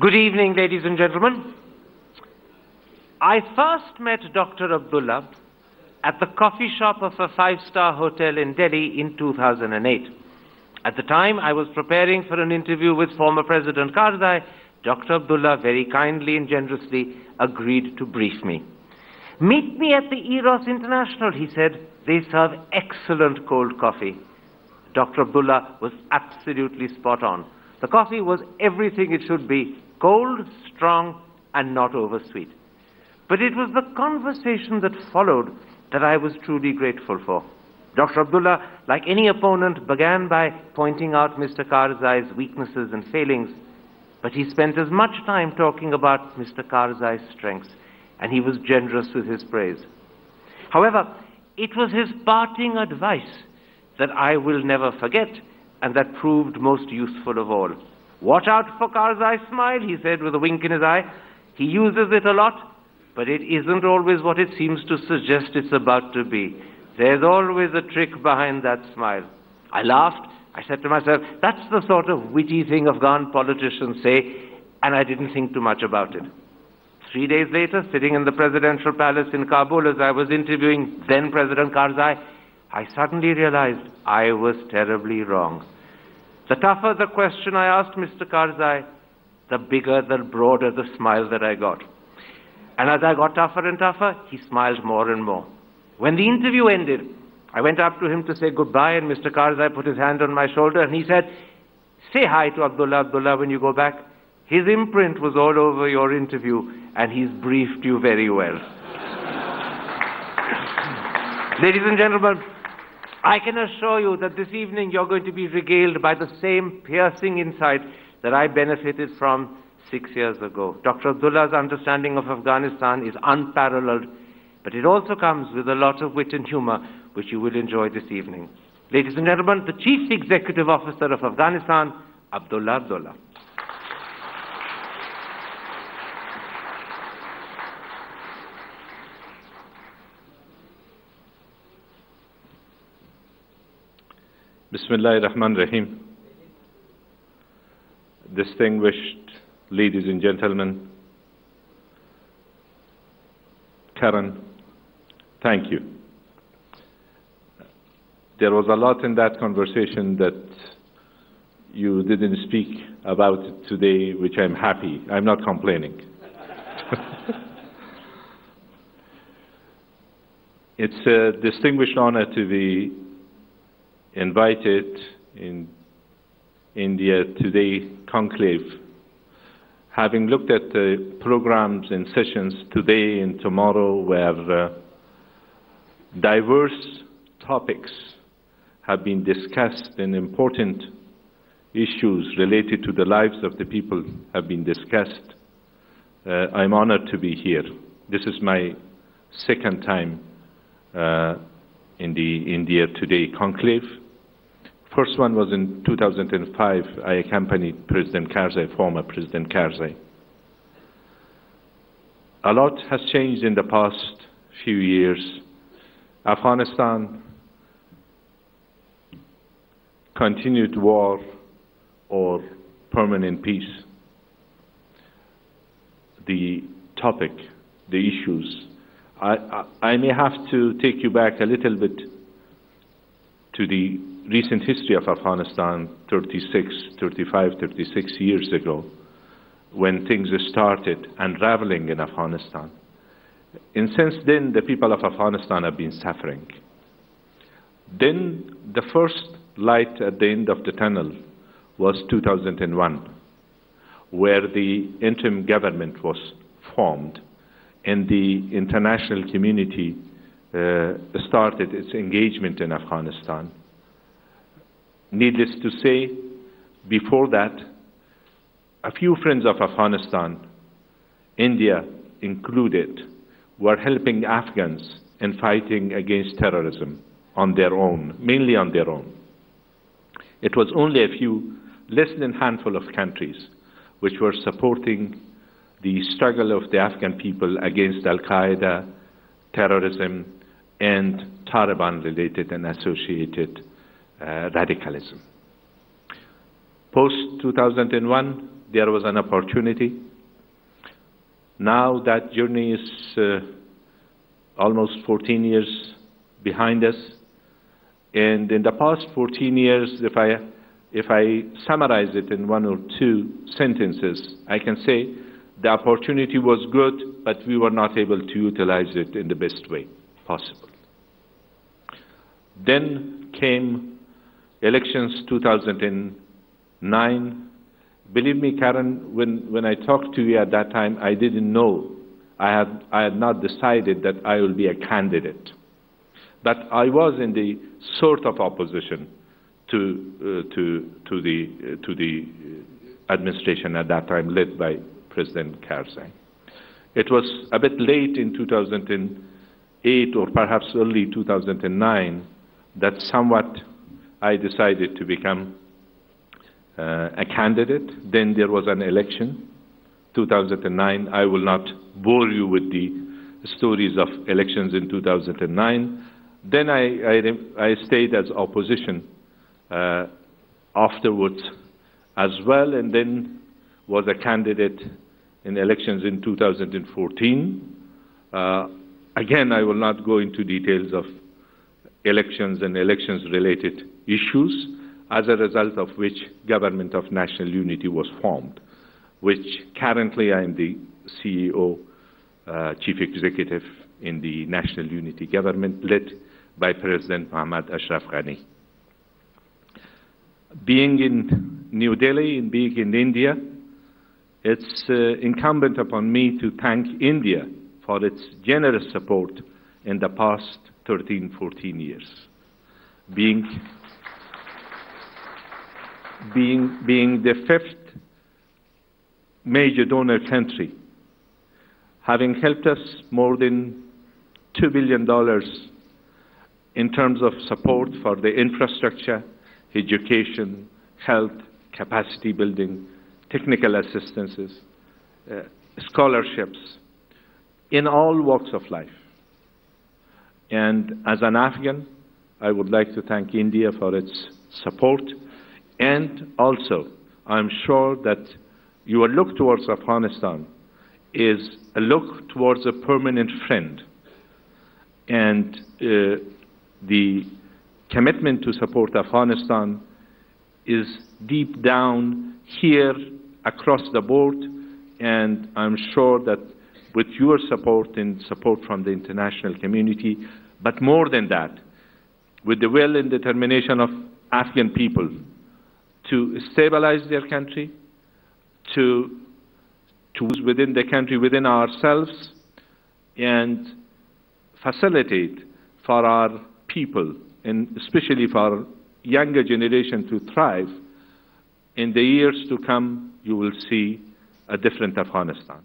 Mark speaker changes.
Speaker 1: Good evening, ladies and gentlemen. I first met Dr. Abdullah at the coffee shop of a five-star hotel in Delhi in 2008. At the time, I was preparing for an interview with former President Karzai. Dr. Abdullah very kindly and generously agreed to brief me. Meet me at the Eros International, he said. They serve excellent cold coffee. Dr. Abdullah was absolutely spot on. The coffee was everything it should be, cold, strong, and not oversweet. But it was the conversation that followed that I was truly grateful for. Dr. Abdullah, like any opponent, began by pointing out Mr. Karzai's weaknesses and failings, but he spent as much time talking about Mr. Karzai's strengths, and he was generous with his praise. However, it was his parting advice that I will never forget, and that proved most useful of all. Watch out for Karzai's smile, he said with a wink in his eye. He uses it a lot, but it isn't always what it seems to suggest it's about to be. There's always a trick behind that smile. I laughed. I said to myself, that's the sort of witty thing Afghan politicians say, and I didn't think too much about it. 3 days later, sitting in the presidential palace in Kabul as I was interviewing then President Karzai, I suddenly realized I was terribly wrong. The tougher the question I asked Mr. Karzai, the bigger, the broader the smile that I got. And as I got tougher and tougher, he smiled more and more. When the interview ended, I went up to him to say goodbye, and Mr. Karzai put his hand on my shoulder and he said, say hi to Abdullah Abdullah when you go back. His imprint was all over your interview and he's briefed you very well. Ladies and gentlemen, I can assure you that this evening you're going to be regaled by the same piercing insight that I benefited from 6 years ago. Dr. Abdullah's understanding of Afghanistan is unparalleled, but it also comes with a lot of wit and humor, which you will enjoy this evening. Ladies and gentlemen, the Chief Executive Officer of Afghanistan, Abdullah Abdullah.
Speaker 2: Bismillahir Rahmanir Rahim. Distinguished ladies and gentlemen, Karen, thank you. There was a lot in that conversation that you didn't speak about it today, which I'm happy. I'm not complaining. It's a distinguished honor to be invited in India Today Conclave. Having looked at the programs and sessions today and tomorrow where diverse topics have been discussed and important issues related to the lives of the people have been discussed, I'm honored to be here. This is my second time in the India Today Conclave. First one was in 2005. I accompanied President Karzai, former President Karzai. A lot has changed in the past few years. Afghanistan, continued war or permanent peace. The topic, the issues. I may have to take you back a little bit to the recent history of Afghanistan 36 years ago, when things started unraveling in Afghanistan. And since then, the people of Afghanistan have been suffering. Then the first light at the end of the tunnel was 2001, where the interim government was formed and the international community started its engagement in Afghanistan. Needless to say, before that, a few friends of Afghanistan, India included, were helping Afghans in fighting against terrorism on their own, mainly on their own. It was only a few, less than a handful of countries which were supporting the struggle of the Afghan people against Al-Qaeda, terrorism, and Taliban-related and associated radicalism. Post-2001, there was an opportunity. Now that journey is almost 14 years behind us. And in the past 14 years, if I summarize it in one or two sentences, I can say the opportunity was good, but we were not able to utilize it in the best way possible. Then came elections 2009. Believe me, Karen, when I talked to you at that time, I didn't know. I had not decided that I will be a candidate. But I was in the sort of opposition to the administration at that time, led by President Karzai. It was a bit late in 2008 or perhaps early 2009 that somewhat I decided to become a candidate. Then there was an election, 2009. I will not bore you with the stories of elections in 2009. Then I stayed as opposition afterwards as well, and then was a candidate in elections in 2014. Again, I will not go into details of elections and elections-related issues, as a result of which Government of National Unity was formed, which currently I am the CEO, Chief Executive in the National Unity Government, led by President Mohammad Ashraf Ghani. Being in New Delhi and being in India, it's incumbent upon me to thank India for its generous support in the past 13, 14 years. Being the fifth major donor country, having helped us more than $2 billion in terms of support for the infrastructure, education, health, capacity building, technical assistances, scholarships, in all walks of life. And as an Afghan, I would like to thank India for its support. And also, I'm sure that your look towards Afghanistan is a look towards a permanent friend. And the commitment to support Afghanistan is deep down here across the board. And I'm sure that with your support and support from the international community, but more than that, with the will and determination of Afghan people to stabilize their country, to within the country, within ourselves, and facilitate for our people, and especially for our younger generation to thrive, in the years to come, you will see a different Afghanistan.